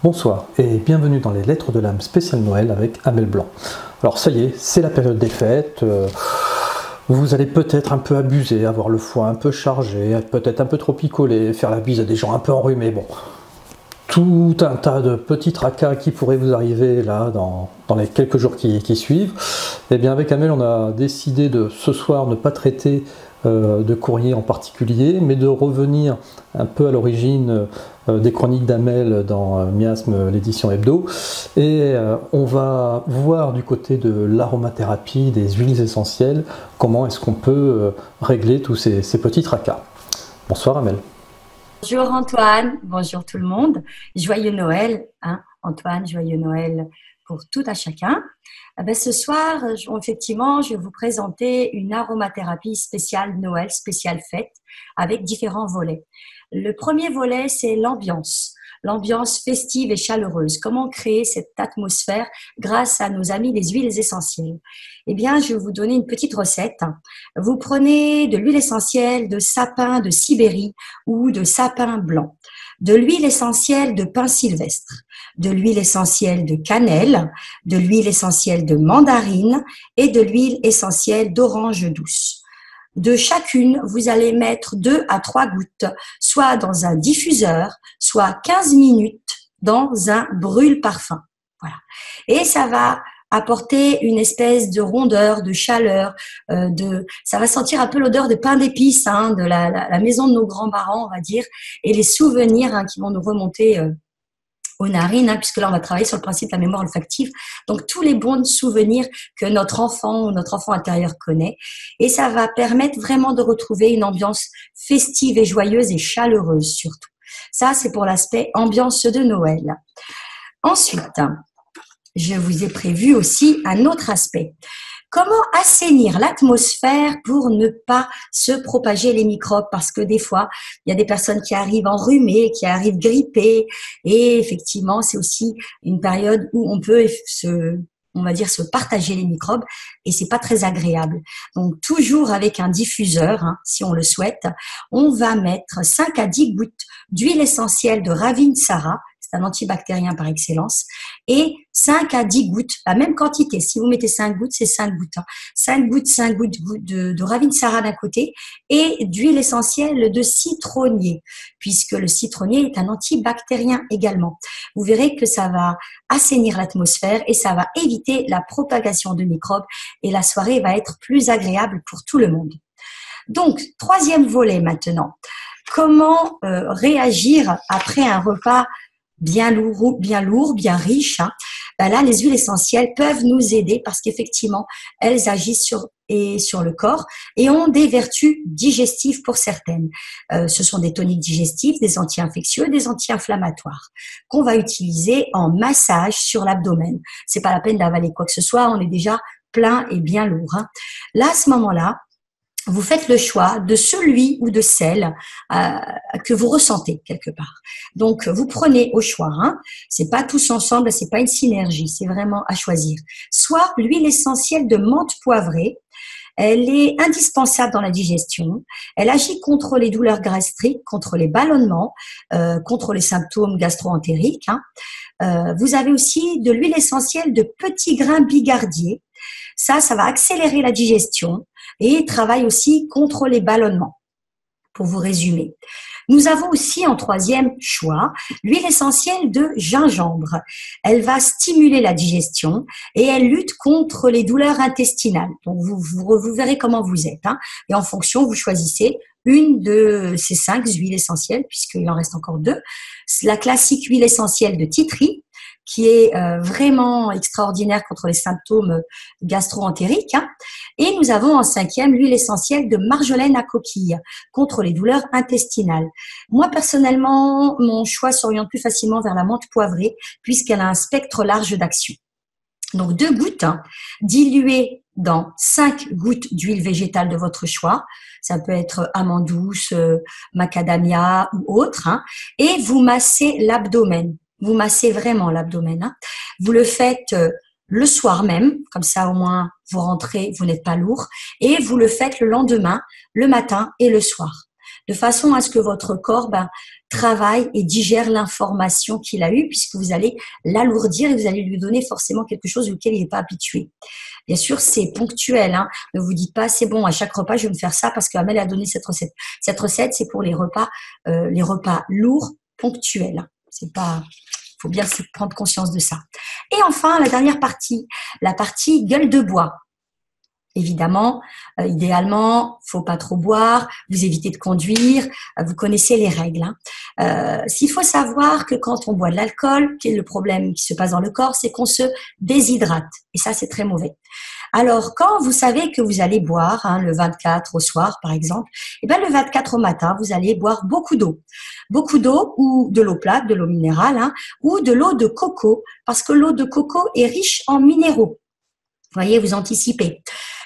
Bonsoir et bienvenue dans les Lettres de l'âme spécial Noël avec Amel Blanc. Alors ça y est, c'est la période des fêtes, vous allez peut-être un peu abuser, avoir le foie un peu chargé, peut-être un peu trop picolé, faire la bise à des gens un peu enrhumés, bon. Tout un tas de petits tracas qui pourraient vous arriver là dans les quelques jours qui suivent. Et bien avec Amel, on a décidé de ce soir ne pas traiter de courrier en particulier, mais de revenir un peu à l'origine des chroniques d'Amel dans Miasme, l'édition hebdo. Et on va voir du côté de l'aromathérapie, des huiles essentielles, comment est-ce qu'on peut régler tous ces petits tracas. Bonsoir Amel. Bonjour Antoine, bonjour tout le monde. Joyeux Noël, hein, Antoine, joyeux Noël pour tout à chacun. Ce soir, effectivement, je vais vous présenter une aromathérapie spéciale Noël, spéciale fête, avec différents volets. Le premier volet, c'est l'ambiance festive et chaleureuse. Comment créer cette atmosphère grâce à nos amis les huiles essentielles? Eh bien, je vais vous donner une petite recette. Vous prenez de l'huile essentielle de sapin de Sibérie ou de sapin blanc, de l'huile essentielle de pin sylvestre, de l'huile essentielle de cannelle, de l'huile essentielle de mandarine et de l'huile essentielle d'orange douce. De chacune, vous allez mettre 2 à 3 gouttes, soit dans un diffuseur, soit 15 minutes dans un brûle-parfum. Voilà. Et ça va apporter une espèce de rondeur, de chaleur, ça va sentir un peu l'odeur de pain d'épices, hein, de la maison de nos grands-parents, on va dire, et les souvenirs qui vont nous remonter aux narines, puisque là on va travailler sur le principe de la mémoire olfactive, donc tous les bons souvenirs que notre enfant ou notre enfant intérieur connaît, et ça va permettre vraiment de retrouver une ambiance festive et joyeuse et chaleureuse surtout. Ça, c'est pour l'aspect ambiance de Noël. Ensuite, je vous ai prévu aussi un autre aspect. Comment assainir l'atmosphère pour ne pas se propager les microbes? Parce que des fois, il y a des personnes qui arrivent enrhumées, qui arrivent grippées. Et effectivement, c'est aussi une période où on peut se partager les microbes et c'est pas très agréable. Donc, toujours avec un diffuseur, si on le souhaite, on va mettre 5 à 10 gouttes d'huile essentielle de Ravinsara, un antibactérien par excellence, et 5 à 10 gouttes, la même quantité. Si vous mettez 5 gouttes, c'est 5 gouttes. 5 gouttes de Ravinsara d'un côté et d'huile essentielle de citronnier, puisque le citronnier est un antibactérien également. Vous verrez que ça va assainir l'atmosphère et ça va éviter la propagation de microbes et la soirée va être plus agréable pour tout le monde. Donc, troisième volet maintenant. Comment réagir après un repas bien lourd, bien riche, là, les huiles essentielles peuvent nous aider parce qu'effectivement, elles agissent sur le corps et ont des vertus digestives pour certaines. Ce sont des toniques digestifs, des anti-infectieux, des anti-inflammatoires qu'on va utiliser en massage sur l'abdomen. C'est pas la peine d'avaler quoi que ce soit, on est déjà plein et bien lourd. Là, à ce moment-là, vous faites le choix de celui ou de celle que vous ressentez quelque part. Donc, vous prenez au choix. C'est pas tous ensemble, c'est pas une synergie, c'est vraiment à choisir. Soit l'huile essentielle de menthe poivrée. Elle est indispensable dans la digestion. Elle agit contre les douleurs gastriques, contre les ballonnements, contre les symptômes gastro-entériques. Vous avez aussi de l'huile essentielle de petits grains bigardier. Ça va accélérer la digestion et travaille aussi contre les ballonnements, pour vous résumer. Nous avons aussi en troisième choix l'huile essentielle de gingembre. Elle va stimuler la digestion et elle lutte contre les douleurs intestinales. Donc vous verrez comment vous êtes. Et en fonction, vous choisissez une de ces 5 huiles essentielles, puisqu'il en reste encore 2. La classique huile essentielle de titri, qui est vraiment extraordinaire contre les symptômes gastro-entériques. Et nous avons en 5e l'huile essentielle de marjolaine à coquille contre les douleurs intestinales. Moi, personnellement, mon choix s'oriente plus facilement vers la menthe poivrée puisqu'elle a un spectre large d'action. Donc 2 gouttes diluées dans 5 gouttes d'huile végétale de votre choix. Ça peut être amande douce, macadamia ou autre. Et vous massez l'abdomen. Vous massez vraiment l'abdomen. Vous le faites le soir même, comme ça au moins vous rentrez, vous n'êtes pas lourd. Et vous le faites le lendemain, le matin et le soir. de façon à ce que votre corps travaille et digère l'information qu'il a eue, puisque vous allez l'alourdir et vous allez lui donner forcément quelque chose auquel il n'est pas habitué. Bien sûr, c'est ponctuel. Hein. Ne vous dites pas, c'est bon, à chaque repas, je vais me faire ça parce qu'Amel a donné cette recette. Cette recette, c'est pour les repas lourds, ponctuels. C'est pas... Il faut bien prendre conscience de ça. Et enfin, la dernière partie, la partie gueule de bois. Évidemment, idéalement, faut pas trop boire, vous évitez de conduire, vous connaissez les règles. S'il faut savoir que quand on boit de l'alcool, quel est le problème qui se passe dans le corps, c'est qu'on se déshydrate. Et ça, c'est très mauvais. Alors, quand vous savez que vous allez boire, le 24 au soir, par exemple, et le 24 au matin, vous allez boire beaucoup d'eau. Beaucoup d'eau ou de l'eau plate, de l'eau minérale, ou de l'eau de coco, parce que l'eau de coco est riche en minéraux. Vous voyez, vous anticipez.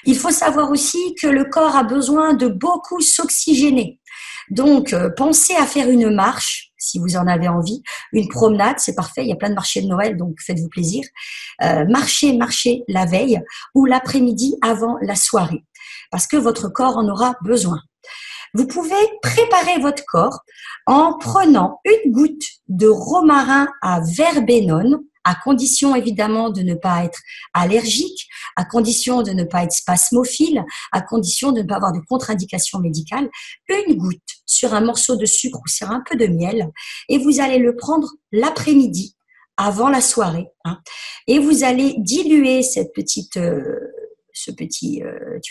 Il faut savoir aussi que le corps a besoin de beaucoup s'oxygéner. Donc, pensez à faire une marche, si vous en avez envie, une promenade, c'est parfait, il y a plein de marchés de Noël, donc faites-vous plaisir. Marchez la veille ou l'après-midi avant la soirée, parce que votre corps en aura besoin. Vous pouvez préparer votre corps en prenant une goutte de romarin à verbenone, à condition évidemment de ne pas être allergique, à condition de ne pas être spasmophile, à condition de ne pas avoir de contre-indication médicale, une goutte sur un morceau de sucre ou sur un peu de miel, et vous allez le prendre l'après-midi, avant la soirée, et vous allez diluer cette petite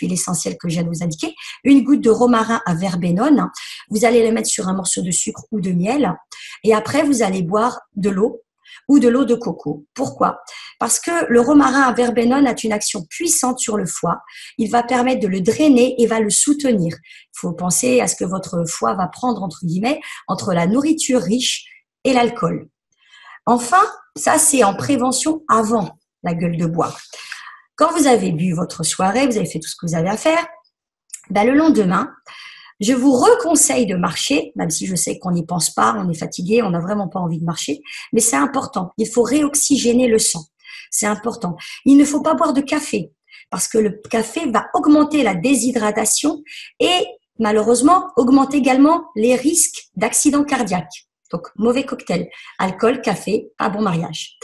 huile essentielle que je viens de vous indiquer, une goutte de romarin à verbenone, vous allez le mettre sur un morceau de sucre ou de miel, et après vous allez boire de l'eau ou de l'eau de coco. Pourquoi? Parce que le romarin à verbenone a une action puissante sur le foie. Il va permettre de le drainer et va le soutenir. Il faut penser à ce que votre foie va prendre, entre guillemets, entre la nourriture riche et l'alcool. Enfin, ça c'est en prévention avant la gueule de bois. Quand vous avez bu votre soirée, vous avez fait tout ce que vous avez à faire, le lendemain, je vous reconseille de marcher, même si je sais qu'on n'y pense pas, on est fatigué, on n'a vraiment pas envie de marcher, mais c'est important. Il faut réoxygéner le sang. C'est important. Il ne faut pas boire de café, parce que le café va augmenter la déshydratation et malheureusement augmenter également les risques d'accident cardiaque. Donc, mauvais cocktail. Alcool, café, pas bon mariage.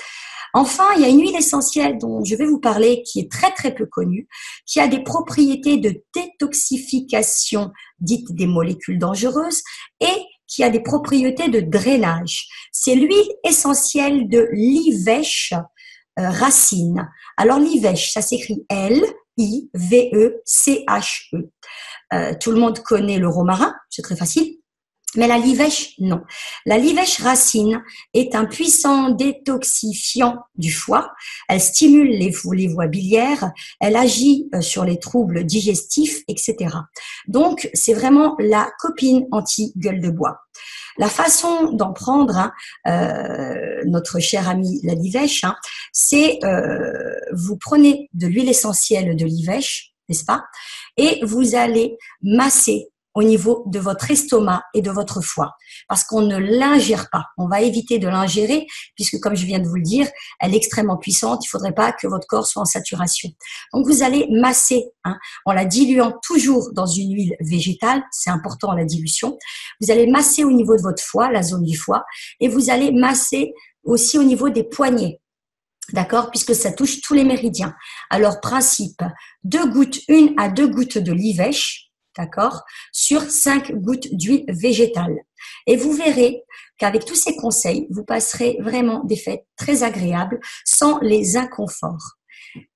Enfin, il y a une huile essentielle dont je vais vous parler qui est très très peu connue, qui a des propriétés de détoxification dites des molécules dangereuses et qui a des propriétés de drainage. C'est l'huile essentielle de l'ivèche racine. Alors l'ivèche, ça s'écrit L-I-V-E-C-H-E. Tout le monde connaît le romarin, c'est très facile. Mais la livèche, non. La livèche racine est un puissant détoxifiant du foie. Elle stimule les voies biliaires, elle agit sur les troubles digestifs, etc. Donc, c'est vraiment la copine anti-gueule de bois. La façon d'en prendre, notre chère amie la livèche, c'est vous prenez de l'huile essentielle de livèche, n'est-ce pas? Et vous allez masser au niveau de votre estomac et de votre foie, parce qu'on ne l'ingère pas. On va éviter de l'ingérer, puisque comme je viens de vous le dire, elle est extrêmement puissante, il ne faudrait pas que votre corps soit en saturation. Donc vous allez masser, en la diluant toujours dans une huile végétale, c'est important la dilution, vous allez masser au niveau de votre foie, la zone du foie, et vous allez masser aussi au niveau des poignets. D'accord, puisque ça touche tous les méridiens. Alors, principe, 1 à 2 gouttes de livèche, d'accord, sur 5 gouttes d'huile végétale. Et vous verrez qu'avec tous ces conseils, vous passerez vraiment des fêtes très agréables, sans les inconforts.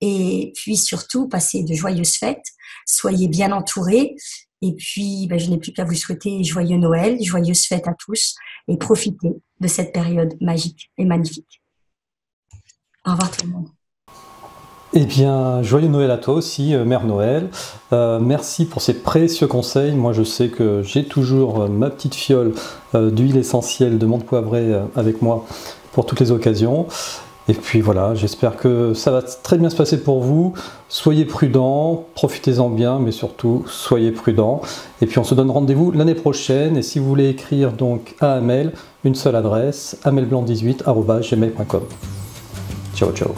Et puis surtout, passez de joyeuses fêtes, soyez bien entourés. Et puis, je n'ai plus qu'à vous souhaiter joyeux Noël, joyeuses fêtes à tous, et profitez de cette période magique et magnifique. Au revoir tout le monde. Eh bien, joyeux Noël à toi aussi, Mère Noël. Merci pour ces précieux conseils. Moi, je sais que j'ai toujours ma petite fiole d'huile essentielle de menthe poivrée avec moi pour toutes les occasions. Et puis voilà, j'espère que ça va très bien se passer pour vous. Soyez prudents, profitez-en bien, mais surtout, soyez prudents. Et puis, on se donne rendez-vous l'année prochaine. Et si vous voulez écrire donc à Amel, une seule adresse, amelblanc18@gmail.com. Ciao, ciao.